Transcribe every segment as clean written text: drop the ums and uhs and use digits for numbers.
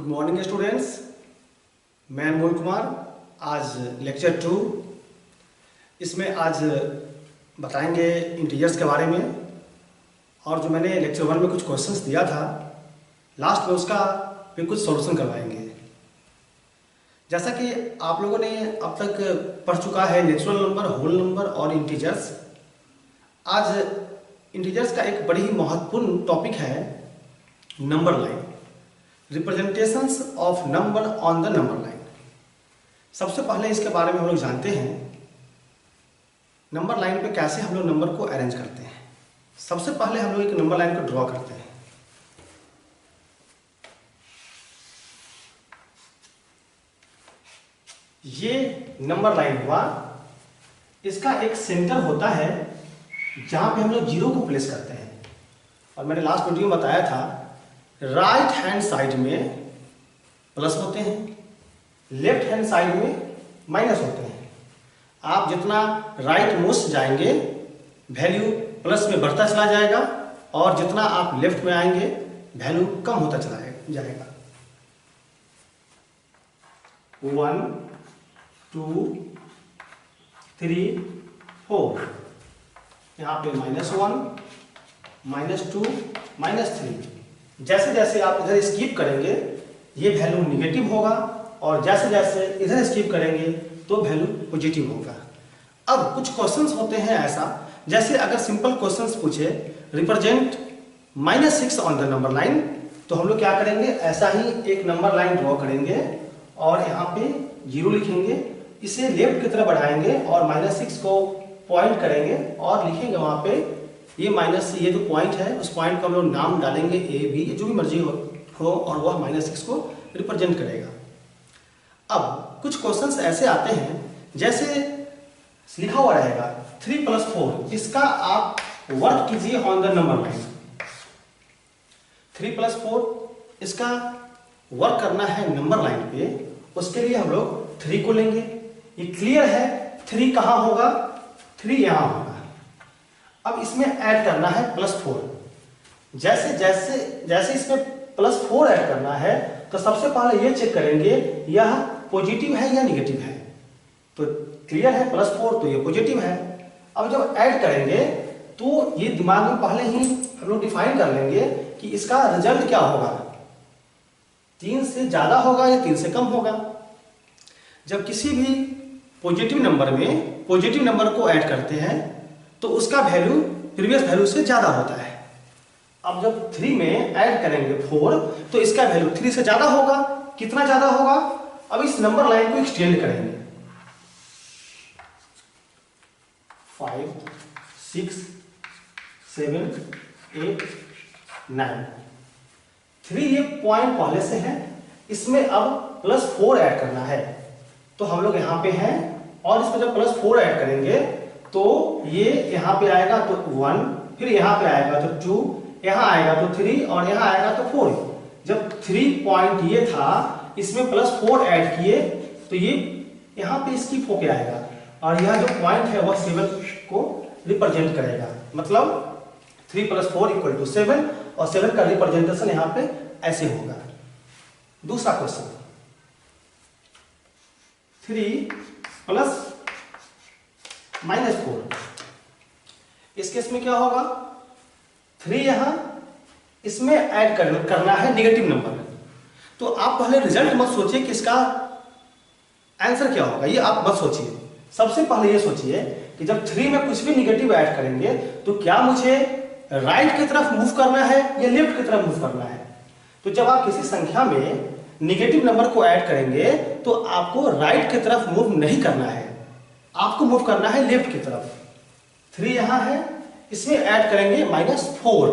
Good morning students, मैं अनमोल कुमार। आज lecture 2 इसमें आज बताएंगे इंटीजर्स के बारे में। और जो मैंने लेक्चर 1 में कुछ क्वेश्चंस दिया था, लास्ट में उसका भी कुछ सॉल्यूशन करवाएंगे। जैसा कि आप लोगों ने अब तक पढ़ चुका है नेचुरल नंबर, होल नंबर और इंटीजर्स। आज इंटीजर्स का एक बड़ी ही महत्वपूर्ण टॉपिक है number line, representations of number on the number line. सबसे पहले इसके बारे में हम लोग जानते हैं नंबर लाइन पे कैसे हम लोग नंबर को अरेंज करते हैं। सबसे पहले हम लोग एक नंबर लाइन को ड्रॉ करते हैं। ये नंबर लाइन हुआ, इसका एक सेंटर होता है जहां पे हम लोग जीरो को प्लेस करते हैं। और मैंने लास्ट वीडियो में बताया था राइट हैंड साइड में प्लस होते हैं, लेफ्ट हैंड साइड में माइनस होते हैं। आप जितना राइट मोस्ट जाएंगे वैल्यू प्लस में बढ़ता चला जाएगा, और जितना आप लेफ्ट में आएंगे वैल्यू कम होता चला जाएगा। 1 2 3 4, यहाँ पे -1 -2 -3। जैसे जैसे आप इधर स्किप करेंगे ये वैल्यू निगेटिव होगा, और जैसे जैसे इधर स्किप करेंगे तो वैल्यू पॉजिटिव होगा। अब कुछ क्वेश्चंस होते हैं ऐसा, जैसे अगर सिंपल क्वेश्चंस पूछे represent -6 on the number line, तो हम लोग क्या करेंगे, ऐसा ही एक नंबर लाइन ड्रॉ करेंगे और यहाँ पे 0 लिखेंगे, इसे लेफ्ट की तरफ बढ़ाएंगे और -6 को पॉइंट करेंगे और लिखेंगे वहां पे ये माइनस, ये जो पॉइंट है उस पॉइंट का हम लोग नाम डालेंगे A B, जो भी मर्जी हो और वह -6 को रिप्रेजेंट करेगा। अब कुछ क्वेश्चंस ऐसे आते हैं, जैसे लिखा हुआ रहेगा 3 + 4, इसका आप वर्क कीजिए ऑन द नंबर लाइन। 3 + 4 इसका वर्क करना है नंबर लाइन पे, उसके लिए हम लोग 3 को लेंगे। ये क्लियर है 3 कहां होगा, 3 यहां होगा। अब इसमें ऐड करना है +4। जैसे जैसे जैसे इसमें +4 ऐड करना है तो सबसे पहले ये चेक करेंगे यह पॉजिटिव है या निगेटिव है। तो क्लियर है +4 तो ये पॉजिटिव है। अब जब ऐड करेंगे तो ये दिमाग में पहले ही हम लोग डिफाइन कर लेंगे कि इसका रिजल्ट क्या होगा, 3 से ज्यादा होगा या 3 से कम होगा। जब किसी भी पॉजिटिव नंबर में पॉजिटिव नंबर को ऐड करते हैं तो उसका वैल्यू प्रीवियस वैल्यू से ज्यादा होता है। अब जब 3 में ऐड करेंगे 4 तो इसका वैल्यू 3 से ज्यादा होगा। कितना ज्यादा होगा, अब इस नंबर लाइन को एक्सटेंड करेंगे। 5 6 7 8 9 3 ये पॉइंट पहले से है, इसमें अब +4 ऐड करना है। तो हम लोग यहां पे हैं और इसमें जब +4 ऐड करेंगे तो ये यहां पे आएगा तो 1, फिर यहां पे आएगा तो 2, यहां आएगा तो 3 और यहां आएगा तो 4। जब 3 पॉइंट ये था, इसमें +4 ऐड किए तो ये यहां पे स्किप होके आएगा, और यह जो पॉइंट है वह 7 को रिप्रेजेंट करेगा। मतलब 3 + 4 = 7, और 7 का रिप्रेजेंटेशन यहां पे ऐसे होगा। दूसरा क्वेश्चन 3 + -4, इस केस में क्या होगा, 3 यहां इसमें ऐड करना है निगेटिव नंबर। तो आप पहले रिजल्ट मत सोचिए कि इसका आंसर क्या होगा, ये आप मत सोचिए। सबसे पहले ये सोचिए कि जब 3 में कुछ भी निगेटिव ऐड करेंगे तो क्या मुझे राइट की तरफ मूव करना है या लेफ्ट की तरफ मूव करना है। तो जब आप किसी संख्या में निगेटिव नंबर को ऐड करेंगे तो आपको राइट की तरफ मूव नहीं करना है, आपको मूव करना है लेफ्ट की तरफ। 3 यहां है, इसमें ऐड करेंगे -4।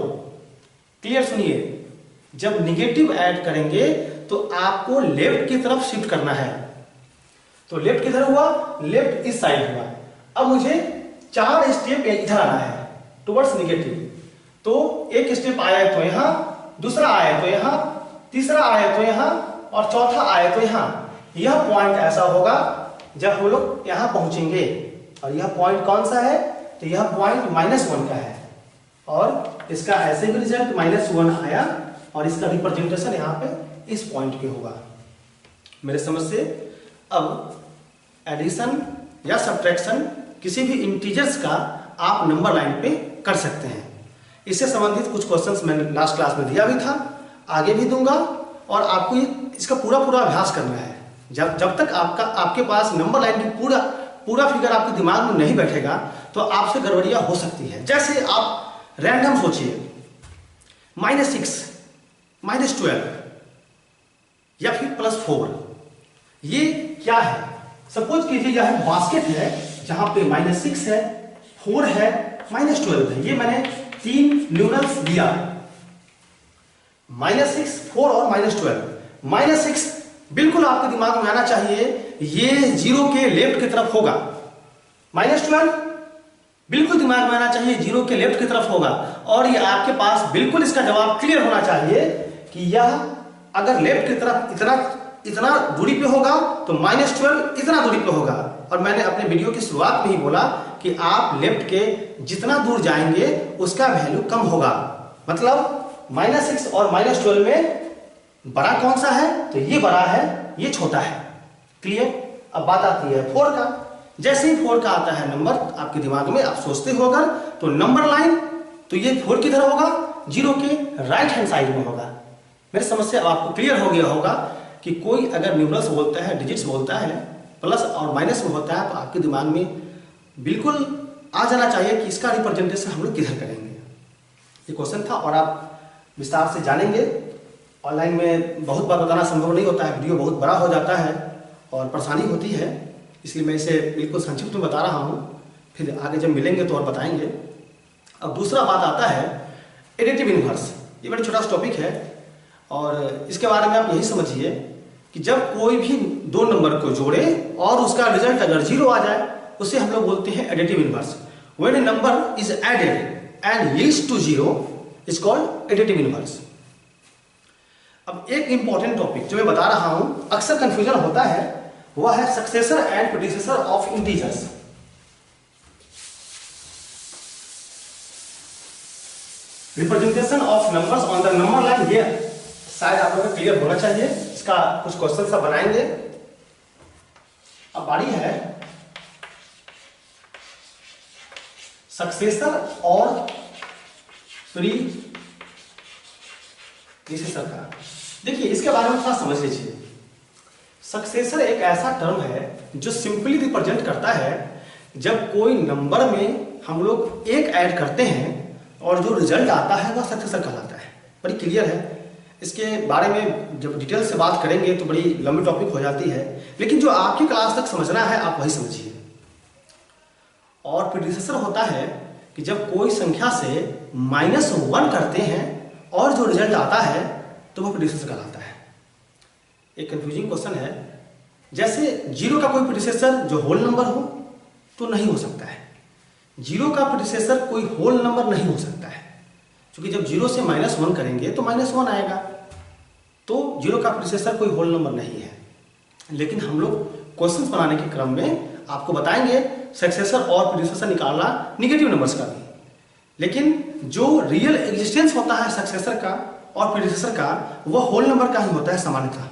क्लियर सुनिए, जब निगेटिव ऐड करेंगे तो आपको लेफ्ट की तरफ शिफ्ट करना है। तो लेफ्ट किधर हुआ, लेफ्ट इस साइड हुआ। अब मुझे 4 स्टेप इधर आना है टुवर्ड्स निगेटिव। तो एक स्टेप आया तो यहां, दूसरा आया तो यहां, तीसरा आया तो यहां, और चौथा आया तो यहां। यह पॉइंट ऐसा होगा जब हम लोग यहां पहुंचेंगे, और यह पॉइंट कौन सा है, तो यह पॉइंट -1 का है, और इसका ऐसे भी रिजल्ट -1 आया, और इसका रिप्रेजेंटेशन यहाँ पे इस पॉइंट पे होगा। मेरे समझ से अब एडिशन या सब्ट्रैक्शन किसी भी इंटीजर्स का आप नंबर लाइन पे कर सकते हैं। इससे संबंधित कुछ क्वेश्चंस मैंने लास्ट क्लास में दिया भी था, आगे भी दूंगा, और आपको इसका पूरा अभ्यास करना है। जब तक आपके पास नंबर लाइन की पूरा फिगर आपके दिमाग में नहीं बैठेगा तो आपसे गड़बड़ियां हो सकती है। जैसे आप रैंडम सोचिए, -6, -12 या फिर +4, ये क्या है? सपोज कीजिए यह बास्केट है जहां पे -6 है, 4 है, -12 है। ये मैंने 3 न्यूमरल्स लिया, -6, 4 और -12। -6 बिल्कुल आपके दिमाग में आना चाहिए, ये 0 के लेफ्ट की तरफ होगा। -12 बिल्कुल दिमाग में आना चाहिए, 0 के लेफ्ट की तरफ होगा। और ये आपके पास बिल्कुल इसका जवाब क्लियर होना चाहिए कि यह अगर लेफ्ट की तरफ इतना दूरी पे होगा तो -12 इतना दूरी पे होगा। और मैंने अपने वीडियो की शुरुआत में ही बोला कि आप लेफ्ट के जितना दूर जाएंगे उसका वैल्यू कम होगा। मतलब -6 और -12 में बड़ा कौन सा है? तो ये बड़ा है, ये छोटा है। क्लियर? अब बात आती है 4 का। जैसे ही 4 का आता है नंबर आपके दिमाग में, आप सोचते हो अगर तो नंबर लाइन, तो ये 4 किधर होगा? 0 के राइट हैंड साइड में होगा। मेरे समझ से अब आपको क्लियर हो गया होगा कि कोई अगर न्यूमरल्स बोलता है, डिजिट्स बोलता है, प्लस और माइनस में होता है, तो आपके दिमाग में बिल्कुल आ जाना चाहिए कि इसका रिप्रेजेंटेशन हम लोग किधर करेंगे। ये क्वेश्चन था और आप विस्तार से जानेंगे। ऑनलाइन में बहुत बार बताना संभव नहीं होता है, वीडियो बहुत बड़ा हो जाता है और परेशानी होती है, इसलिए मैं इसे बिल्कुल संक्षिप्त में बता रहा हूँ। फिर आगे जब मिलेंगे तो और बताएंगे। अब दूसरा बात आता है एडिटिव इनवर्स। ये बड़ा छोटा सा टॉपिक है और इसके बारे में आप यही समझिए कि जब कोई भी 2 नंबर को जोड़े और उसका रिजल्ट अगर 0 आ जाए, उसे हम लोग बोलते हैं additive inverse. When a number is added and leads to 0 is called additive inverse. अब एक इंपॉर्टेंट टॉपिक जो मैं बता रहा हूं, अक्सर कंफ्यूजन होता है, वह है successor and predecessor of integers. Representation of numbers on the number line, ये शायद आप लोगों को क्लियर होना चाहिए। इसका कुछ क्वेश्चन सब बनाएंगे। अब बारी है सक्सेसर और प्रीडिसेसर का। देखिए इसके बारे में थोड़ा समझ लीजिए। सक्सेसर एक ऐसा टर्म है जो सिंपली रिप्रेजेंट करता है जब कोई नंबर में हम लोग 1 ऐड करते हैं और जो रिजल्ट आता है वह सक्सेसर कहलाता है। बड़ी क्लियर है। इसके बारे में जब डिटेल से बात करेंगे तो बड़ी लंबी टॉपिक हो जाती है, लेकिन जो आपकी क्लास तक समझना है आप वही समझिए। और प्रीडिसेसर होता है कि जब कोई संख्या से -1 करते हैं और जो रिजल्ट आता है तो वह प्रीडिसेसर कहलाता है। एक कंफ्यूजिंग क्वेश्चन है, जैसे 0 का कोई प्रीडिसेसर जो होल नंबर हो तो नहीं हो सकता है। 0 का प्रीडिसेसर कोई होल नंबर नहीं हो सकता है, क्योंकि जब 0 से -1 करेंगे तो -1 आएगा, तो 0 का प्रीडिसेसर कोई होल नंबर नहीं है। लेकिन हम लोग क्वेश्चंस बनाने के क्रम में आपको बताएंगे सक्सेसर और प्रीडिसेसर निकालना निगेटिव नंबर्स का भी। लेकिन जो रियल एग्जिस्टेंस होता है सक्सेसर का और प्रीडिसेसर का, वह होल नंबर का ही होता है सामान्यतः।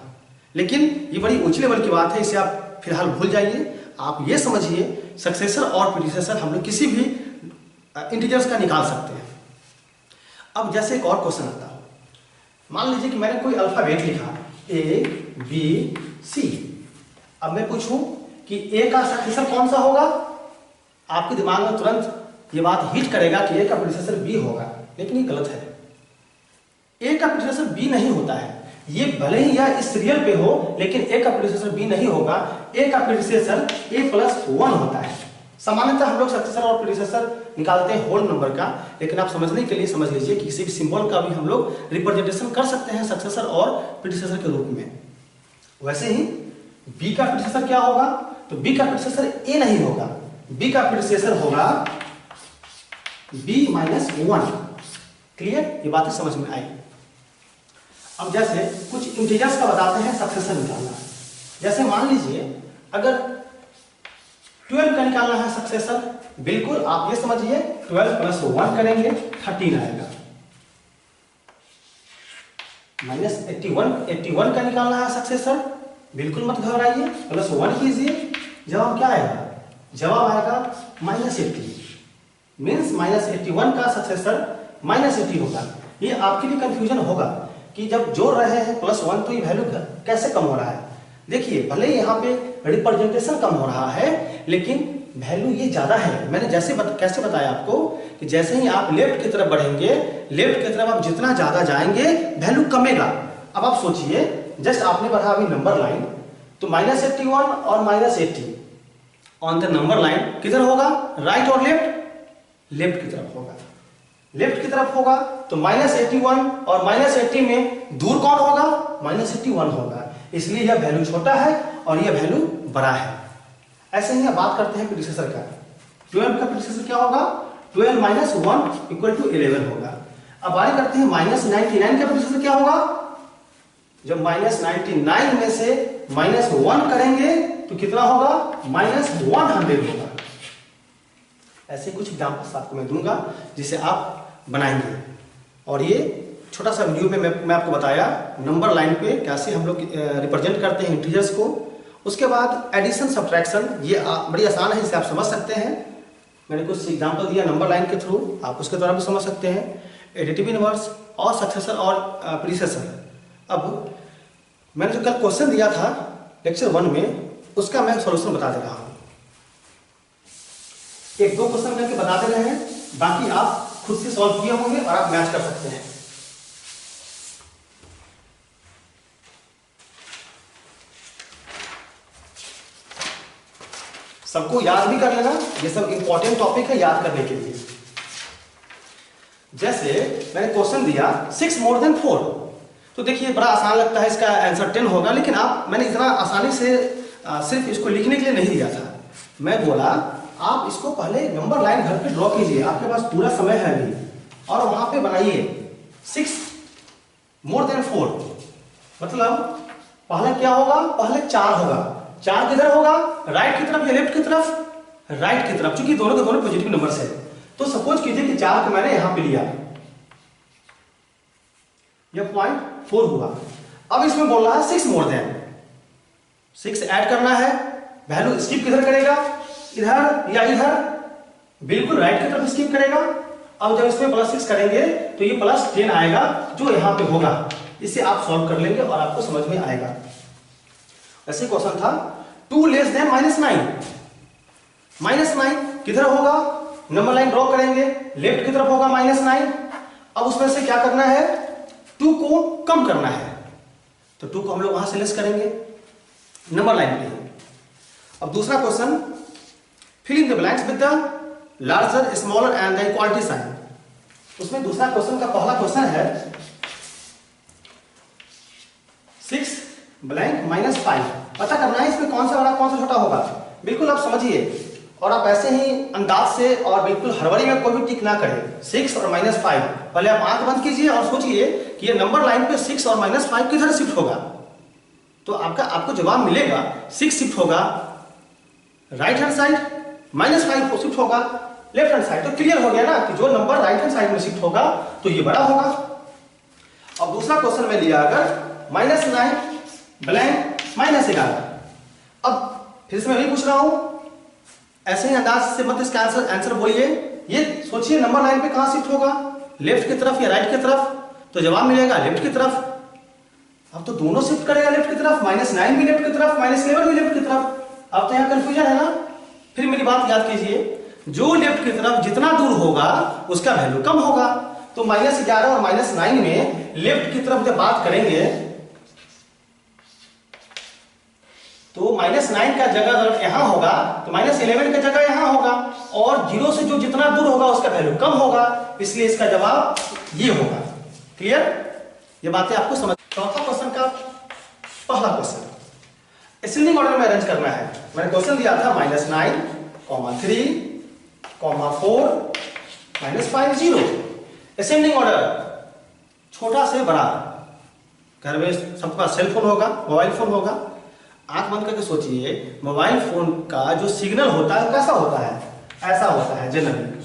लेकिन ये बड़ी ऊंची लेवल की बात है, इसे आप फिलहाल भूल जाइए। आप ये समझिए सक्सेसर और प्रीडिसेसर हम लोग किसी भी इंटीजर्स का निकाल सकते हैं। अब जैसे एक और क्वेश्चन आता है, मान लीजिए कि मैंने कोई अल्फाबेट लिखा ABC। अब मैं पूछूं कि A का सक्सेसर कौन सा होगा? आपके दिमाग में तुरंत ये बात हिट करेगा कि A का प्रीडिसेसर B होगा, लेकिन ये गलत है। A का प्रीडिसेसर B नहीं होता है। ये भले ही यह इस सीरियल पे हो, लेकिन A का प्रीडिसेसर B नहीं होगा। A का प्रीडिसेसर A+1 होता है। सामान्यतः हम लोग सक्सेसर और प्रीडिसेसर निकालते हैं होल नंबर का, लेकिन आप समझने के लिए समझ लीजिए कि किसी भी सिंबल का भी हम लोग रिप्रेजेंटेशन कर सकते हैं सक्सेसर और प्रीडिसेसर के रूप में। वैसे ही B का प्रीडिसेसर क्या होगा? तो B का प्रीडिसेसर A नहीं होगा, B का प्रीडिसेसर होगा B-1। क्लियर? ये बातें समझ में आई। अब जैसे कुछ इंटीजर्स का बताते हैं सक्सेसर निकालना। जैसे मान लीजिए अगर 12 का निकालना है सक्सेसर, बिल्कुल आप ये समझिए 12 + 1 करेंगे 13 आएगा। -81 का निकालना है सक्सेसर, बिल्कुल मत घबराइए, +1 कीजिए, जवाब क्या आएगा? जवाब आएगा -80, मीन्स -81 का सक्सेसर -80 होगा। ये आपके लिए कंफ्यूजन होगा कि जब जोड़ रहे हैं +1 तो ये वैल्यू कैसे कम हो रहा है। देखिए, भले ही यहाँ पे रिप्रेजेंटेशन कम हो रहा है लेकिन वैल्यू ये ज्यादा है। मैंने कैसे बताया आपको कि जैसे ही आप लेफ्ट की तरफ बढ़ेंगे, लेफ्ट की तरफ आप जितना ज्यादा जाएंगे वैल्यू कमेगा। अब आप सोचिए, जस्ट आपने बढ़ा अभी नंबर लाइन, तो -81 और -80 ऑन द नंबर लाइन किधर होगा? राइट और लेफ्ट? लेफ्ट की तरफ होगा। लेफ्ट की तरफ होगा तो -81 और -80 में दूर कौन होगा? -81 होगा। इसलिए यह वैल्यू छोटा है और यह वैल्यू बड़ा है। ऐसे ही बात करते हैं प्रीडिसेसर का। 12 का प्रीडिसेसर क्या होगा? 12 - 1 = 11 होगा। अब बात करते हैं -99 का प्रीडिसेसर क्या होगा? जब -99 में से -1 करेंगे तो कितना होगा? -100 होगा। ऐसे कुछ एग्जांपल्स आपको मैं दूंगा जिसे आप बनाएंगे। और ये छोटा सा वीडियो में मैं आपको बताया नंबर लाइन पे कैसे हम लोग रिप्रेजेंट करते हैं इंटीजर्स को। उसके बाद एडिशन सब्ट्रैक्शन, ये बड़ी आसान है, इसे आप समझ सकते हैं। मैंने कुछ एग्जांपल दिया नंबर लाइन के थ्रू, आप उसके द्वारा भी समझ सकते हैं। एडिटिव इनवर्स और सक्सेसर और प्रीडिसेसर। अब मैंने जो कल क्वेश्चन दिया था लेक्चर 1 में, उसका मैं सॉल्यूशन बता दे रहा हूं। 1-2 क्वेश्चन करके बता दे रहे हैं, बाकी आप खुद से सॉल्व किए होंगे और आप मैच कर सकते हैं। सबको याद भी कर लेना, ये सब इंपॉर्टेंट टॉपिक है याद करने के लिए। जैसे मैंने क्वेश्चन दिया 6 > 4, तो देखिए बड़ा आसान लगता है, इसका आंसर 10 होगा। लेकिन मैंने इतना आसानी से सिर्फ इसको लिखने के लिए नहीं दिया था। मैं बोला आप इसको पहले नंबर लाइन घर पे ड्रॉ कीजिए, आपके पास पूरा समय है अभी, और वहां पे बनाइए 6 > 4। मतलब पहले क्या होगा? पहले 4 होगा। 4 किधर होगा? राइट की तरफ या लेफ्ट की तरफ? राइट की तरफ, क्योंकि दोनों के दोनों पॉजिटिव नंबर्स है। तो सपोज कीजिए कि 4 को मैंने यहां पे लिया, यह 0.4 हुआ। अब इसमें बोल रहा है 6 > 6 ऐड करना है। वैल्यू स्किप किधर करेगा? इधर या इधर? बिल्कुल राइट की तरफ स्किप करेगा। अब जब इसमें +6 करेंगे तो ये +10 आएगा जो यहां पे होगा। इसे आप सॉल्व कर लेंगे और आपको समझ में आएगा। ऐसे क्वेश्चन था 2 <−9। -9 किधर होगा? नंबर लाइन ड्रॉ करेंगे, लेफ्ट की तरफ होगा -9। अब उसमें से क्या करना है? 2 को कम करना है, तो 2 को हम लोग वहां से लेस करेंगे नंबर लाइन पे। अब दूसरा question, fill in the blanks with the larger, smaller and the equality sign. उसमें दूसरा क्वेश्चन का पहला क्वेश्चन है 6 <- 5। पता करना है इसमें कौन सा बड़ा कौन सा छोटा होगा। बिल्कुल आप समझिए और आप ऐसे ही अंदाज से और बिल्कुल हड़बड़ी में कोई भी टिक ना करें। 6 और -5, पहले आप आंख बंद कीजिए और सोचिए कि ये नंबर लाइन पे 6 और -5 किधर शिफ्ट होगा। तो आपको जवाब मिलेगा 6 शिफ्ट होगा राइट हैंड साइड, -5 शिफ्ट होगा लेफ्ट हैंड साइड। तो क्लियर हो गया ना कि जो नंबर राइट हैंड साइड में शिफ्ट होगा तो ये बड़ा होगा। अब दूसरा क्वेश्चन में लिया अगर -9 -11। अब फिर से मैं भी पूछ रहा हूं, ऐसे ही अंदाज से मत इसका आंसर बोलिए। ये सोचिए नंबर लाइन पे कहां शिफ्ट होगा? लेफ्ट की तरफ या राइट की तरफ? तो जवाब मिलेगा लेफ्ट की तरफ। अब तो दोनों शिफ्ट करेगा लेफ्ट की तरफ, -9 भी लेफ्ट की तरफ, -11 भी लेफ्ट की तरफ। अब तो यहां कंफ्यूजन है ना। फिर मेरी बात याद कीजिए, जो लेफ्ट की तरफ जितना दूर होगा उसका वैल्यू कम होगा। तो -11 और -9 में लेफ्ट की तरफ जब बात करेंगे तो -9 का जगह अगर यहां होगा तो -11 का जगह यहां होगा, और 0 से जो जितना दूर होगा उसका वैल्यू कम होगा। इसलिए इसका जवाब ये होगा। क्लियर? ये बातें आपको समझ। चौथा क्वेश्चन का पहला क्वेश्चन असेंडिंग ऑर्डर में अरेंज करना है। मैंने क्वेश्चन दिया था -9, 3, 4, -5, 0। असेंडिंग ऑर्डर, छोटा से बड़ा। घर में सबके पास सेल फोन होगा, मोबाइल फोन होगा। आंख बंद करके सोचिए, मोबाइल फोन का जो सिग्नल होता है कैसा होता है? ऐसा होता है जनरली,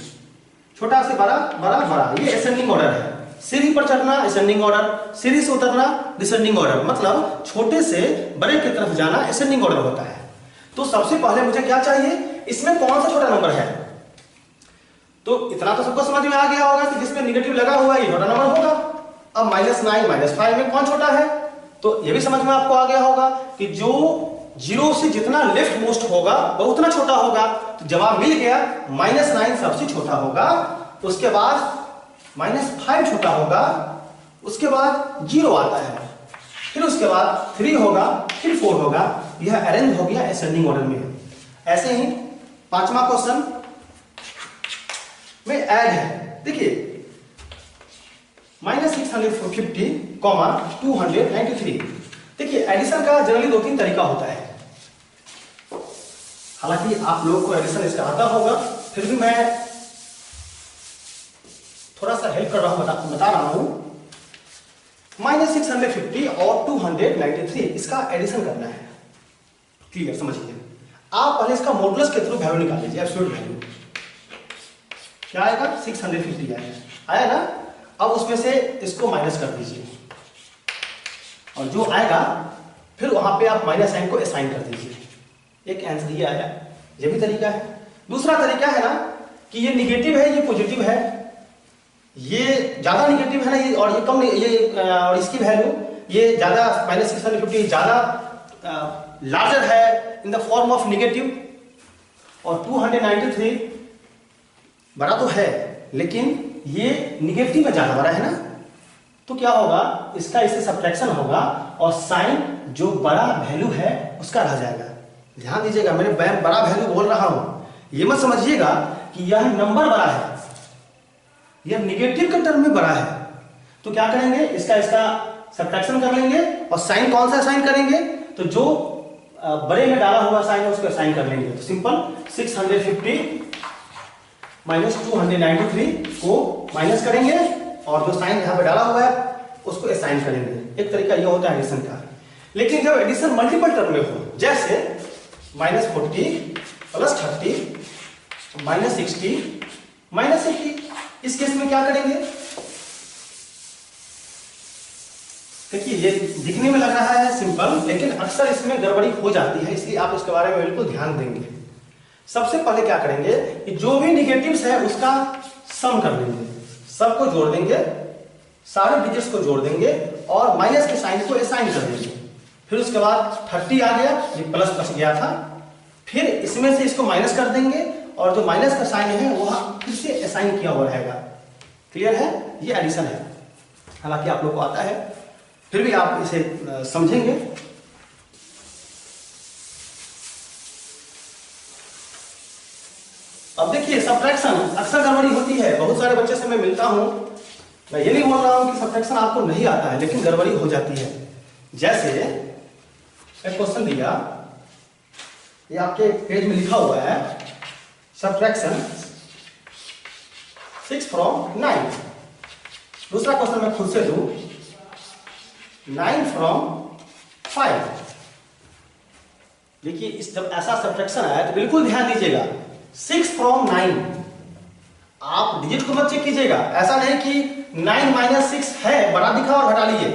छोटा से बड़ा, बड़ा बड़ा। ये असेंडिंग ऑर्डर है। सीढ़ी पर चढ़ना असेंडिंग ऑर्डर, सीढ़ी से उतरना डिसेंडिंग ऑर्डर, मतलब छोटे से बड़े की तरफ जाना असेंडिंग ऑर्डर होता है। तो सबसे पहले मुझे क्या चाहिए, इसमें कौन सा छोटा नंबर है। तो इतना तो सबको समझ में आ गया होगा कि जिसमें निगेटिव लगा हुआ है ये छोटा नंबर होगा। अब -9 -5 में कौन छोटा है, तो ये भी समझ में आपको आ गया होगा कि जो 0 से जितना लेफ्ट मोस्ट होगा वो उतना छोटा होगा। तो जवाब मिल गया, -9 सबसे छोटा होगा, उसके बाद -5 छोटा होगा, उसके बाद 0 आता है, फिर उसके बाद 3 होगा, फिर 4 होगा। यह अरेंज हो गया असेंडिंग ऑर्डर में। ऐसे ही पांचवा क्वेश्चन में ऐड है, देखिए -650, 293। देखिए एडिशन का जनरली 2-3 तरीका होता है। हालांकि आप लोगों को एडिशन इसका आता होगा, फिर भी मैं थोड़ा सा हेल्प कर रहा हूं, बता रहा हूं। -650 और 293 इसका एडिशन करना है। क्लियर, समझिए। आप पहले इसका मॉडुलस के थ्रू वैल्यू निकाल लीजिए, एब्सोल्यूट वैल्यू क्या आएगा, 650 आया ना। अब उसमें से इसको माइनस कर दीजिए और जो आएगा फिर वहां पे आप माइनस साइन को असाइन कर दीजिए। एक आंसर ये आया, ये भी तरीका है। दूसरा तरीका है ना कि ये निगेटिव है, ये पॉजिटिव है, ये ज्यादा निगेटिव है ना, ये और ये कम, ये और इसकी वैल्यू ये ज्यादा -650 ज्यादा लार्जर है in the form of negative, और 293 बड़ा तो है लेकिन ये निगेटिव में ज्यादा बड़ा है ना। तो क्या होगा, इसका इससे सब्ट्रैक्शन होगा और साइन जो बड़ा वैल्यू है उसका रह जाएगा। ध्यान दीजिएगा, मैंने बड़ा वैल्यू बोल रहा हूं, ये मत समझिएगा कि यह नंबर बड़ा है, यह निगेटिव के टर्म में बड़ा है। तो क्या करेंगे, इसका सब्ट्रैक्शन कर लेंगे और साइन कौन सा साइन करेंगे, तो जो बड़े में डाला हुआ साइन है उसको साइन कर लेंगे। तो सिंपल 650 -293 को माइनस करेंगे और जो साइन यहां पे डाला हुआ है उसको असाइन करेंगे। एक तरीका यह होता है एडिशन का। लेकिन जब एडिशन मल्टीपल टर्म में हो, जैसे -40 + 30 -60 -80, इस केस में क्या करेंगे, देखिए ये दिखने में लग रहा है सिंपल, लेकिन अक्सर इसमें गड़बड़ी हो जाती है, इसलिए आप इसके बारे में बिल्कुल ध्यान देंगे। सबसे पहले क्या करेंगे कि जो भी निगेटिव्स है उसका सम कर लेंगे, सबको जोड़ देंगे, सारे डिजिट्स को जोड़ देंगे और माइनस के साइन को असाइन कर देंगे। फिर उसके बाद 30 आ गया, ये प्लस बच गया था, फिर इसमें से इसको माइनस कर देंगे और जो माइनस का साइन है वह फिर से असाइन किया हुआ रहेगा। क्लियर है, ये एडिशन है। हालांकि आप लोग को आता है, फिर भी आप इसे समझेंगे। अब देखिए सब्ट्रैक्शन अक्सर गड़बड़ी होती है, बहुत सारे बच्चे से मैं मिलता हूं, मैं ये नहीं बोल रहा हूं कि सब्ट्रैक्शन आपको नहीं आता है, लेकिन गड़बड़ी हो जाती है। जैसे एक क्वेश्चन दिया, ये आपके पेज में लिखा हुआ है, सब्ट्रैक्शन 6 from 9। दूसरा क्वेश्चन मैं खुद से दूं, 9 from 5। देखिए इस जब ऐसा सब्ट्रैक्शन आया तो बिल्कुल ध्यान दीजिएगा, 6 from 9 आप डिजिट को मत चेक कीजिएगा, ऐसा नहीं कि 9 - 6 है, बड़ा दिखा और घटा लीजिए।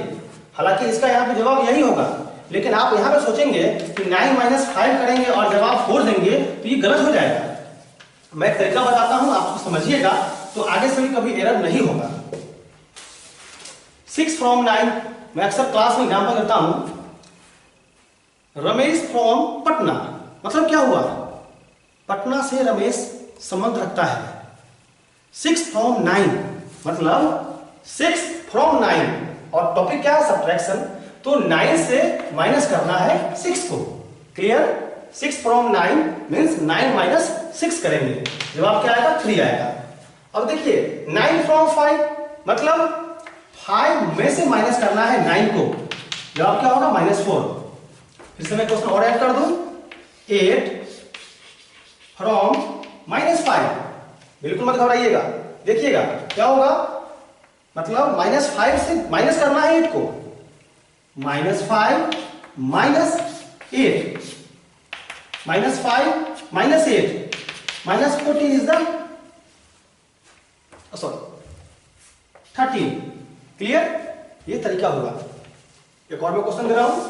हालांकि इसका यहाँ पे जवाब यही होगा, लेकिन आप यहाँ पे सोचेंगे कि 9 - 5 करेंगे और जवाब 4 देंगे तो ये गलत हो जाएगा। मैं एक तरीका बताता हूं, आप उसको समझिएगा तो आगे से भी कभी एरर नहीं होगा। 6 from 9 मैं अक्सर क्लास में एग्जाम्पल देता हूं, रमेश फ्रॉम पटना, मतलब क्या हुआ, पटना से रमेश संबंध रखता है। 6 from 9 मतलब 6 from 9 और टॉपिक क्या है, सब्ट्रैक्शन, तो 9 से माइनस करना है 6 को। क्लियर, 6 from 9 मीन्स 9 - 6 करेंगे, जवाब क्या आएगा, 3 आएगा। अब देखिए 9 from 5 मतलब 5 में से माइनस करना है 9 को, जवाब क्या होगा, -4। फिर से मैं क्वेश्चन और ऐड कर दूं, 8 from -5, बिल्कुल मत घबराइएगा, देखिएगा क्या होगा, मतलब -5 से माइनस करना है 8 को, -5 - 8 -5 - 8 -14 इज द सॉरी 13 क्लियर? ये तरीका होगा। एक और मैं क्वेश्चन दे रहा हूं,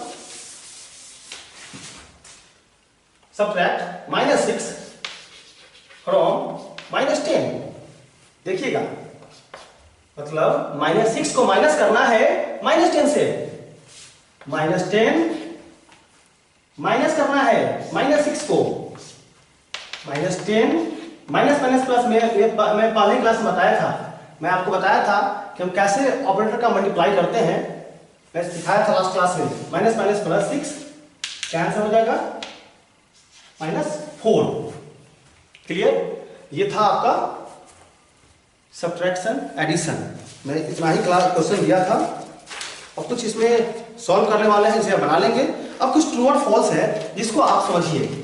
सब्ट्रैक्ट -6 फ्रॉम -10। देखिएगा, मतलब -6 को माइनस करना है -10 से, -10 माइनस करना है -6 को, -10 माइनस माइनस प्लस में मैं पहले क्लास में बताया था, मैं आपको बताया था कि हम कैसे ऑपरेटर का मल्टीप्लाई करते हैं, मैं सिखाया था लास्ट क्लास में। माइनस माइनस प्लस 6 क्या आंसर हो जाएगा? -4। क्लियर? ये था आपका सब्ट्रैक्शन एडिशन। मैंने इतना ही क्लास क्वेश्चन दिया था, और कुछ इसमें सॉल्व करने वाले हैं, इसे बना लेंगे। अब कुछ ट्रू और फॉल्स है जिसको आप समझिए।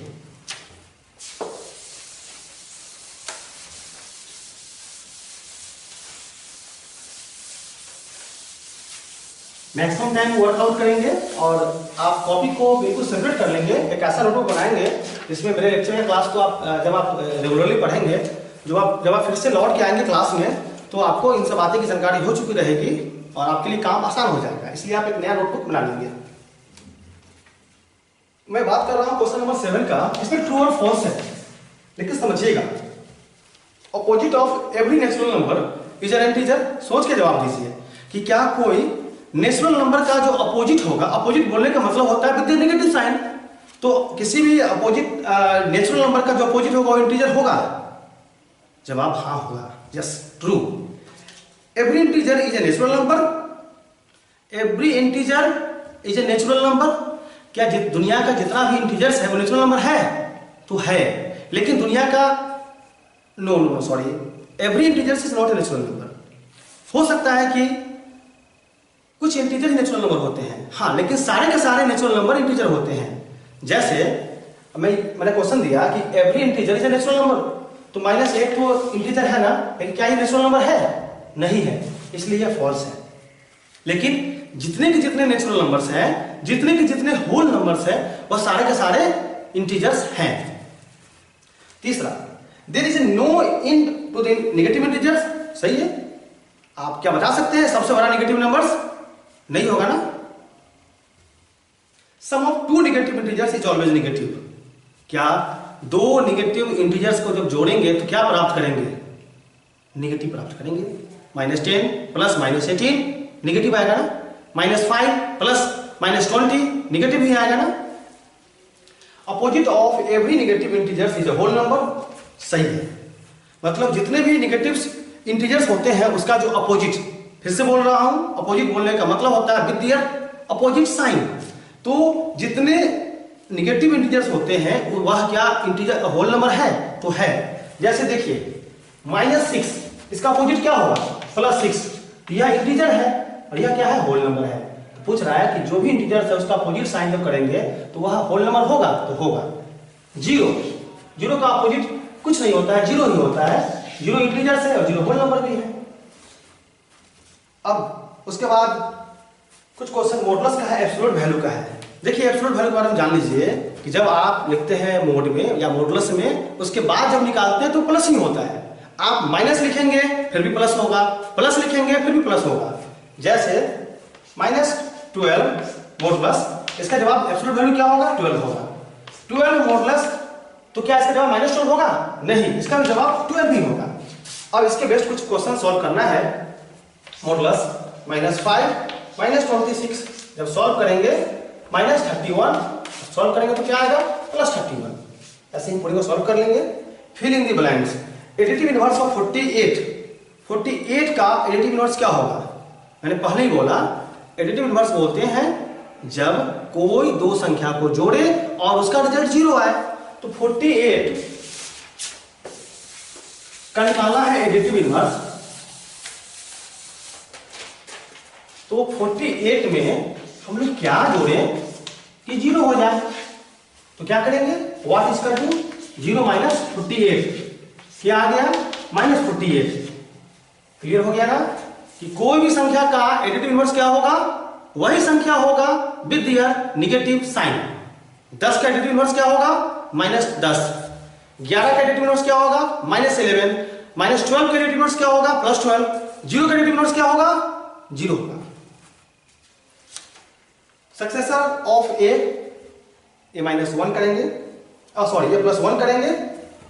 मैक्सिमम टाइम वर्कआउट करेंगे और आप कॉपी को बिल्कुल सेपरेट कर लेंगे, एक ऐसा नोटबुक बनाएंगे जिसमें मेरे लेक्चर या क्लास को आप जब आप रेगुलरली पढ़ेंगे, जब आप फिर से लौट के आएंगे क्लास में, तो आपको इन सब बातें की जानकारी हो चुकी रहेगी और आपके लिए काम आसान हो जाएगा। इसलिए आप एक नया नोटबुक बना लेंगे। मैं बात कर रहा हूं क्वेश्चन नंबर 7 का, इसमें ट्रू और फॉल्स है, लेकिन समझिएगा। Opposite of every natural number is an integer. सोच के जवाब दीजिए कि क्या कोई नेचुरल नंबर का जो अपोजिट होगा, अपोजिट बोलने का मतलब होता है विद नेगेटिव साइन, तो किसी भी अपोजिट नेचुरल नंबर का जो अपोजिट होगा वो इंटीजर होगा? जवाब हाँ होगा, yes, true. Every integer is a natural number. Every integer is a natural number. क्या दुनिया का जितना भी इंटीजर्स है वो नेचुरल नंबर है? तो है, लेकिन दुनिया का no sorry, every integers is not a natural number. हो सकता है कि कुछ इंटीजर नेचुरल नंबर होते हैं, हाँ, लेकिन सारे के सारे नेचुरल नंबर इंटीजर होते हैं। जैसे मैंने क्वेश्चन दिया कि every integer is a natural number, तो -8 तो इंटीजर है ना, लेकिन क्या ये नेचुरल नंबर है? नहीं है, इसलिए यह फॉल्स है। लेकिन जितने के जितने नेचुरल नंबर्स हैं, जितने के जितने होल नंबर्स हैं, वह सारे के सारे इंटीजर्स हैं। तीसरा, there is no end to the negative integers. सही है। आप क्या बता सकते हैं सबसे बड़ा नेगेटिव नंबर्स? नहीं होगा ना। Sum of two negative integers is always negative. क्या दो नेगेटिव इंटीजर्स को जब जोड़ेंगे तो क्या प्राप्त करेंगे? नेगेटिव प्राप्त करेंगे। -10 प्लस -18 नेगेटिव आएगा ना। -5 प्लस -20 नेगेटिव ही आएगा ना। Opposite of every negative integers is a whole number. सही है, मतलब जितने भी नेगेटिव इंटीजर्स होते हैं उसका जो अपोजिट, फिर से बोल रहा हूं, अपोजिट बोलने का मतलब होता है विद देयर अपोजिट साइन। तो जितने नेगेटिव इंटीजर्स होते हैं वह क्या इंटीजर होल नंबर है? तो है। जैसे देखिए -6, इसका अपोजिट क्या होगा? +6। यह इंटीजर है और यह क्या है? होल नंबर है। तो पूछ रहा है कि जो भी इंटीजर है उसका अपोजिट साइन जब करेंगे तो वह होल नंबर होगा? तो होगा। 0 का अपोजिट कुछ नहीं होता है, 0 ही होता है। 0 इंटीजर है और 0 होल नंबर भी है। अब उसके बाद कुछ क्वेश्चन मॉडुलस का है, एब्सोल्यूट वैल्यू का है। देखिए एब्सोल्यूट वैल्यू के बारे में जान लीजिए कि जब आप लिखते हैं मोड में या मॉडुलस में, उसके बाद जब निकालते हैं तो प्लस ही होता है। आप माइनस लिखेंगे फिर भी प्लस होगा, प्लस लिखेंगे फिर भी प्लस होगा। जैसे -12 मॉडुलस, इसका जवाब एब्सोल्यूट वैल्यू क्या होगा? 12 होगा। 12 मॉडुलस, तो क्या इसका जवाब -12 होगा? नहीं, इसका जवाब 12 ही होगा। अब इसके बेस्ट कुछ क्वेश्चन सॉल्व करना है। मॉडुलस -5 -26 जब सॉल्व करेंगे -31 सॉल्व करेंगे तो क्या आएगा? +31। ऐसे ही पूरी को सॉल्व कर लेंगे। Fill in the blanks. Additive inverse of 48 का एडिटिव इनवर्स क्या होगा? मैंने पहले ही बोला, एडिटिव इनवर्स बोलते हैं जब कोई दो संख्या को जोड़े और उसका रिजल्ट 0 आए। तो 48 का निकालना है एडिटिव इनवर्स। तो 48 में हम लोग क्या जोड़े कि 0 हो जाए? तो क्या करेंगे? व्हाट इज कर दू 0 - 48 क्या आ गया? -48। क्लियर हो गया ना कि कोई भी संख्या का एडिटिव इनवर्स क्या होगा? वही संख्या होगा विद देयर नेगेटिव साइन। 10 का एडिटिव इनवर्स क्या होगा? -10। 11 का एडिटिव इनवर्स क्या होगा? -11। -12 का एडिटिव इनवर्स क्या होगा? +12। 0 का एडिटिव इनवर्स क्या होगा? 0 होगा। सक्सेसर ऑफ ए माइनस 1 करेंगे, सॉरी ए प्लस 1 करेंगे,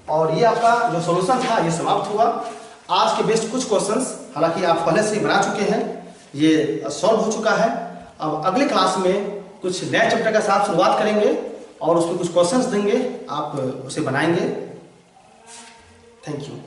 और ये आपका जो सॉल्यूशन था ये समाप्त हुआ। आज के बेस्ट कुछ क्वेश्चंस हालांकि आप पहले से ही बना चुके हैं, ये सॉल्व हो चुका है। अब अगले क्लास में कुछ नए चैप्टर का साथ शुरुआत करेंगे और उसमें कुछ क्वेश्चंस देंगे, आप उसे बनाएंगे। Thank you.